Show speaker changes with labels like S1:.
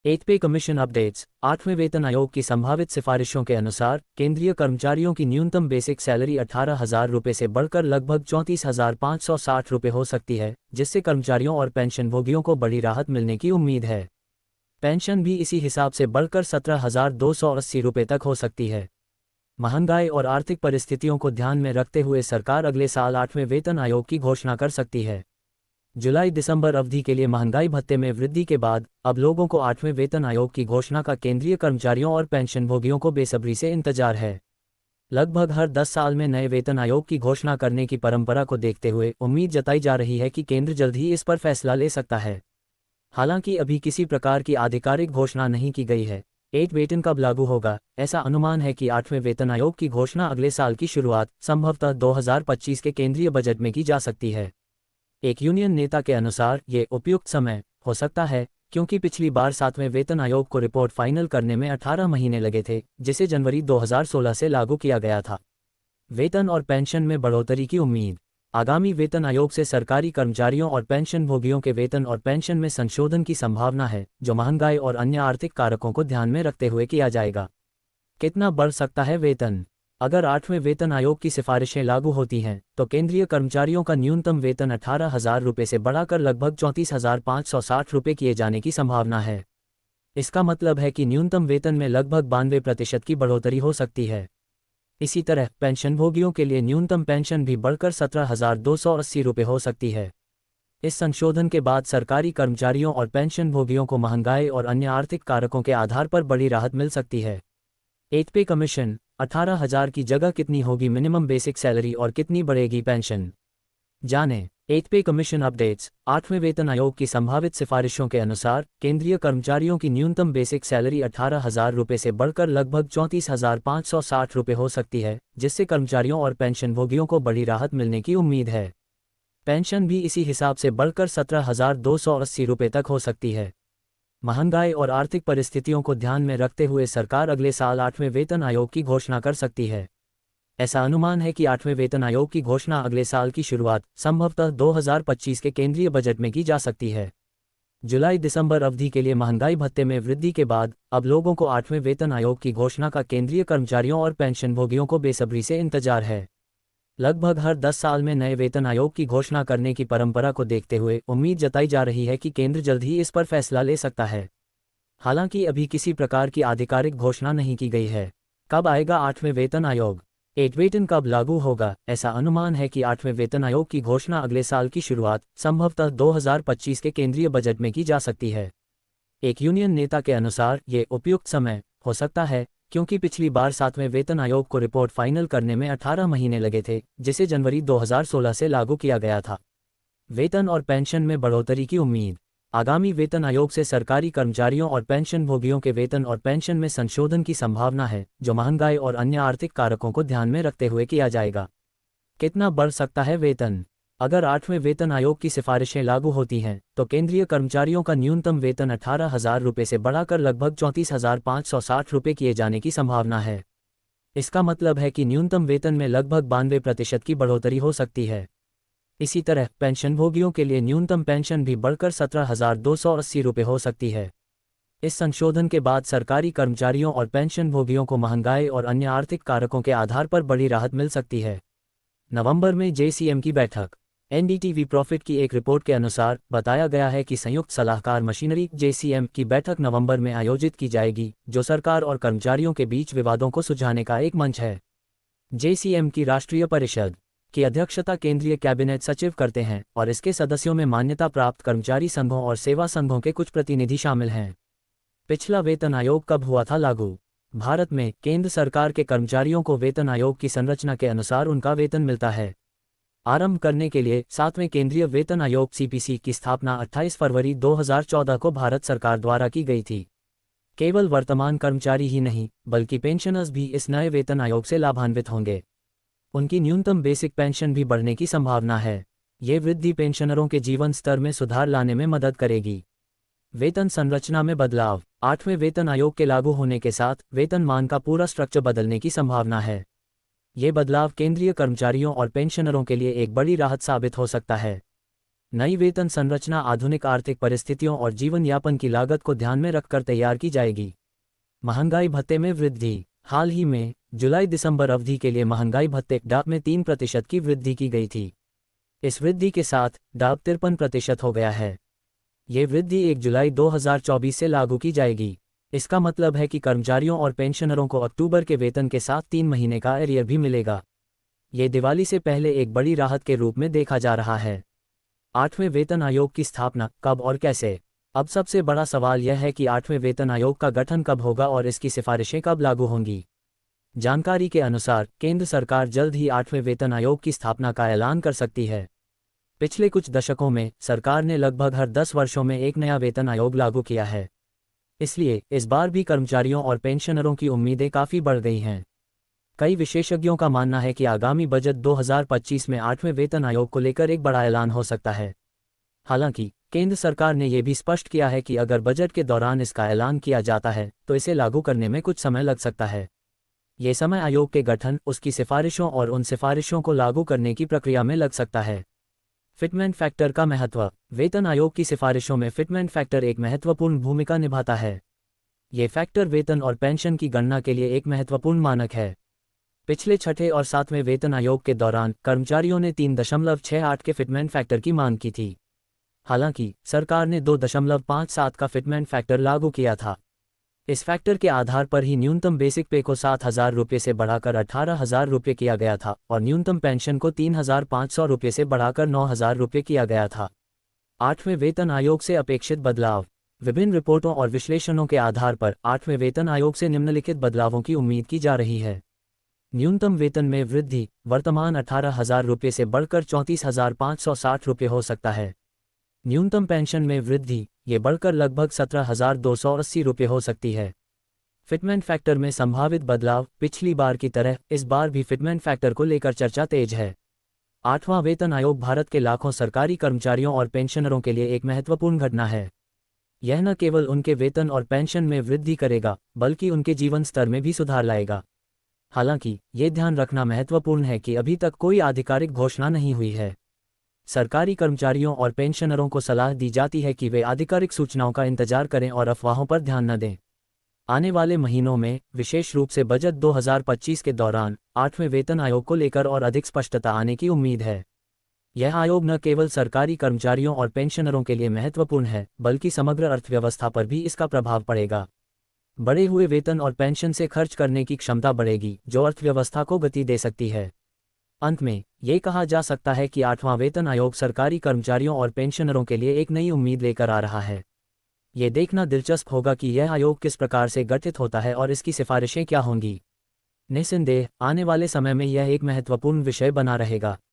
S1: Eight पे commission updates. 8वें वेतन आयोग की संभावित सिफारिशों के अनुसार केंद्रीय कर्मचारियों की न्यूनतम बेसिक सैलरी 18,000 रुपये से बढ़कर लगभग 34,560 रुपये हो सकती है, जिससे कर्मचारियों और पेंशनभोगियों को बड़ी राहत मिलने की उम्मीद है। पेंशन भी इसी हिसाब से बढ़कर 17,280 रुपये तक हो सकती है। महंगाई और आर्थिक परिस्थितियों को ध्यान में रखते हुए सरकार अगले साल 8वें वेतन आयोग की घोषणा कर सकती है। जुलाई दिसंबर अवधि के लिए महंगाई भत्ते में वृद्धि के बाद अब लोगों को 8वें वेतन आयोग की घोषणा का केंद्रीय कर्मचारियों और पेंशनभोगियों को बेसब्री से इंतजार है। लगभग हर 10 साल में नए वेतन आयोग की घोषणा करने की परंपरा को देखते हुए उम्मीद जताई जा रही है कि केंद्र जल्द ही इस पर फैसला ले सकता है। हालांकि अभी किसी प्रकार की आधिकारिक घोषणा नहीं की गई है। 8 वेतन कब लागू होगा? ऐसा अनुमान है कि 8वें वेतन आयोग की घोषणा अगले साल की शुरुआत संभवतः 2025 के केंद्रीय बजट में की जा सकती है। एक यूनियन नेता के अनुसार ये उपयुक्त समय हो सकता है, क्योंकि पिछली बार 7वें वेतन आयोग को रिपोर्ट फाइनल करने में 18 महीने लगे थे, जिसे जनवरी 2016 से लागू किया गया था। वेतन और पेंशन में बढ़ोतरी की उम्मीद। आगामी वेतन आयोग से सरकारी कर्मचारियों और पेंशनभोगियों के वेतन और पेंशन में संशोधन की संभावना है, जो महंगाई और अन्य आर्थिक कारकों को ध्यान में रखते हुए किया जाएगा। कितना बढ़ सकता है वेतन? अगर 8वें वेतन आयोग की सिफारिशें लागू होती हैं, तो केंद्रीय कर्मचारियों का न्यूनतम वेतन 18,000 रुपये से बढ़ाकर लगभग 34,560 रुपये किए जाने की संभावना है। इसका मतलब है कि न्यूनतम वेतन में लगभग 92% की बढ़ोतरी हो सकती है। इसी तरह पेंशनभोगियों के लिए न्यूनतम पेंशन भी बढ़कर 17,280 रुपये हो सकती है। इस संशोधन के बाद सरकारी कर्मचारियों और पेंशनभोगियों को महंगाई और अन्य आर्थिक कारकों के आधार पर बड़ी राहत मिल सकती है। 8 पे कमीशन। 18,000 की जगह कितनी होगी मिनिमम बेसिक सैलरी और कितनी बढ़ेगी पेंशन? जानें। 8 पे कमीशन अपडेट्स। 8वें वेतन आयोग की संभावित सिफारिशों के अनुसार केंद्रीय कर्मचारियों की न्यूनतम बेसिक सैलरी 18,000 रुपये से बढ़कर लगभग 34,560 रुपये हो सकती है, जिससे कर्मचारियों और पेंशनभोगियों को बड़ी राहत मिलने की उम्मीद है। पेंशन भी इसी हिसाब से बढ़कर 17,280 रुपये तक हो सकती है। महंगाई और आर्थिक परिस्थितियों को ध्यान में रखते हुए सरकार अगले साल 8वें वेतन आयोग की घोषणा कर सकती है। ऐसा अनुमान है कि 8वें वेतन आयोग की घोषणा अगले साल की शुरुआत संभवतः 2025 के केंद्रीय बजट में की जा सकती है। जुलाई दिसंबर अवधि के लिए महंगाई भत्ते में वृद्धि के बाद अब लोगों को 8वें वेतन आयोग की घोषणा का केंद्रीय कर्मचारियों और पेंशनभोगियों को बेसब्री से इंतजार है। लगभग हर 10 साल में नए वेतन आयोग की घोषणा करने की परंपरा को देखते हुए उम्मीद जताई जा रही है कि केंद्र जल्द ही इस पर फैसला ले सकता है। हालांकि अभी किसी प्रकार की आधिकारिक घोषणा नहीं की गई है। कब आएगा 8वें वेतन आयोग? 8 वेतन कब लागू होगा? ऐसा अनुमान है कि 8वें वेतन आयोग की घोषणा अगले साल की शुरुआत संभवतः 2025 के केंद्रीय बजट में की जा सकती है। एक यूनियन नेता के अनुसार ये उपयुक्त समय हो सकता है, क्योंकि पिछली बार 7वें वेतन आयोग को रिपोर्ट फाइनल करने में 18 महीने लगे थे, जिसे जनवरी 2016 से लागू किया गया था। वेतन और पेंशन में बढ़ोतरी की उम्मीद। आगामी वेतन आयोग से सरकारी कर्मचारियों और पेंशनभोगियों के वेतन और पेंशन में संशोधन की संभावना है, जो महंगाई और अन्य आर्थिक कारकों को ध्यान में रखते हुए किया जाएगा। कितना बढ़ सकता है वेतन? अगर 8वें वेतन आयोग की सिफारिशें लागू होती हैं, तो केंद्रीय कर्मचारियों का न्यूनतम वेतन 18,000 रुपये से बढ़ाकर लगभग 34,560 रुपये किए जाने की संभावना है। इसका मतलब है कि न्यूनतम वेतन में लगभग 92% की बढ़ोतरी हो सकती है। इसी तरह पेंशनभोगियों के लिए न्यूनतम पेंशन भी बढ़कर 17,280 रुपये हो सकती है। इस संशोधन के बाद सरकारी कर्मचारियों और पेंशनभोगियों को महंगाई और अन्य आर्थिक कारकों के आधार पर बड़ी राहत मिल सकती है। नवंबर में जेसीएम की बैठक। एनडीटीवी प्रॉफिट की एक रिपोर्ट के अनुसार बताया गया है कि संयुक्त सलाहकार मशीनरी जेसीएम की बैठक नवंबर में आयोजित की जाएगी, जो सरकार और कर्मचारियों के बीच विवादों को सुलझाने का एक मंच है। जेसीएम की राष्ट्रीय परिषद की अध्यक्षता केंद्रीय कैबिनेट सचिव करते हैं और इसके सदस्यों में मान्यता प्राप्त कर्मचारी संघों और सेवा संघों के कुछ प्रतिनिधि शामिल हैं। पिछला वेतन आयोग कब हुआ था लागू? भारत में केंद्र सरकार के कर्मचारियों को वेतन आयोग की संरचना के अनुसार उनका वेतन मिलता है। आरंभ करने के लिए 7वें केंद्रीय वेतन आयोग सीपीसी की स्थापना 28 फरवरी 2014 को भारत सरकार द्वारा की गई थी। केवल वर्तमान कर्मचारी ही नहीं, बल्कि पेंशनर्स भी इस नए वेतन आयोग से लाभान्वित होंगे। उनकी न्यूनतम बेसिक पेंशन भी बढ़ने की संभावना है। ये वृद्धि पेंशनरों के जीवन स्तर में सुधार लाने में मदद करेगी। वेतन संरचना में बदलाव। 8वें वेतन आयोग के लागू होने के साथ वेतनमान का पूरा स्ट्रक्चर बदलने की संभावना है। ये बदलाव केंद्रीय कर्मचारियों और पेंशनरों के लिए एक बड़ी राहत साबित हो सकता है। नई वेतन संरचना आधुनिक आर्थिक परिस्थितियों और जीवन यापन की लागत को ध्यान में रखकर तैयार की जाएगी। महंगाई भत्ते में वृद्धि। हाल ही में जुलाई दिसंबर अवधि के लिए महंगाई भत्ते डाब में 3% की वृद्धि की गई थी। इस वृद्धि के साथ डाब 53% हो गया है। ये वृद्धि 1 जुलाई 2024 से लागू की जाएगी। इसका मतलब है कि कर्मचारियों और पेंशनरों को अक्टूबर के वेतन के साथ 3 महीने का एरियर भी मिलेगा। ये दिवाली से पहले एक बड़ी राहत के रूप में देखा जा रहा है। 8वें वेतन आयोग की स्थापना कब और कैसे? अब सबसे बड़ा सवाल यह है कि 8वें वेतन आयोग का गठन कब होगा और इसकी सिफारिशें कब लागू होंगी। जानकारी के अनुसार केंद्र सरकार जल्द ही 8वें वेतन आयोग की स्थापना का ऐलान कर सकती है। पिछले कुछ दशकों में सरकार ने लगभग हर 10 वर्षों में एक नया वेतन आयोग लागू किया है। इसलिए इस बार भी कर्मचारियों और पेंशनरों की उम्मीदें काफ़ी बढ़ गई हैं। कई विशेषज्ञों का मानना है कि आगामी बजट 2025 में 8वें वेतन आयोग को लेकर एक बड़ा ऐलान हो सकता है। हालांकि केंद्र सरकार ने यह भी स्पष्ट किया है कि अगर बजट के दौरान इसका ऐलान किया जाता है तो इसे लागू करने में कुछ समय लग सकता है। ये समय आयोग के गठन, उसकी सिफारिशों और उन सिफारिशों को लागू करने की प्रक्रिया में लग सकता है। फिटमेंट फैक्टर का महत्व। वेतन आयोग की सिफारिशों में फिटमेंट फैक्टर एक महत्वपूर्ण भूमिका निभाता है। ये फैक्टर वेतन और पेंशन की गणना के लिए एक महत्वपूर्ण मानक है। पिछले 6ठे और 7वें वेतन आयोग के दौरान कर्मचारियों ने 3.68 के फिटमेंट फैक्टर की मांग की थी। हालांकि सरकार ने 2.57 का फिटमेंट फैक्टर लागू किया था। इस फैक्टर के आधार पर ही न्यूनतम बेसिक पे को 7,000 रुपये से बढ़ाकर 18,000 रुपये किया गया था और न्यूनतम पेंशन को 3,500 रुपये से बढ़ाकर 9,000 रुपये किया गया था। 8वें वेतन आयोग से अपेक्षित बदलाव। विभिन्न रिपोर्टों और विश्लेषणों के आधार पर 8वें वेतन आयोग से निम्नलिखित बदलावों की उम्मीद की जा रही है। न्यूनतम वेतन में वृद्धि वर्तमान 18,000 रुपये से बढ़कर 34,560 रुपये हो सकता है। न्यूनतम पेंशन में वृद्धि ये बढ़कर लगभग 17,280 रुपये हो सकती है। फिटमेंट फैक्टर में संभावित बदलाव। पिछली बार की तरह इस बार भी फिटमेंट फैक्टर को लेकर चर्चा तेज है। 8वां वेतन आयोग भारत के लाखों सरकारी कर्मचारियों और पेंशनरों के लिए एक महत्वपूर्ण घटना है। यह न केवल उनके वेतन और पेंशन में वृद्धि करेगा बल्कि उनके जीवन स्तर में भी सुधार लाएगा। हालांकि ये ध्यान रखना महत्वपूर्ण है कि अभी तक कोई आधिकारिक घोषणा नहीं हुई है। सरकारी कर्मचारियों और पेंशनरों को सलाह दी जाती है कि वे आधिकारिक सूचनाओं का इंतजार करें और अफवाहों पर ध्यान न दें। आने वाले महीनों में, विशेष रूप से बजट 2025 के दौरान, 8वें वेतन आयोग को लेकर और अधिक स्पष्टता आने की उम्मीद है। यह आयोग न केवल सरकारी कर्मचारियों और पेंशनरों के लिए महत्वपूर्ण है बल्कि समग्र अर्थव्यवस्था पर भी इसका प्रभाव पड़ेगा। बढ़े हुए वेतन और पेंशन से खर्च करने की क्षमता बढ़ेगी जो अर्थव्यवस्था को गति दे सकती है। अंत में ये कहा जा सकता है कि 8वां वेतन आयोग सरकारी कर्मचारियों और पेंशनरों के लिए एक नई उम्मीद लेकर आ रहा है। ये देखना दिलचस्प होगा कि यह आयोग किस प्रकार से गठित होता है और इसकी सिफारिशें क्या होंगी। निस्संदेह आने वाले समय में यह एक महत्वपूर्ण विषय बना रहेगा।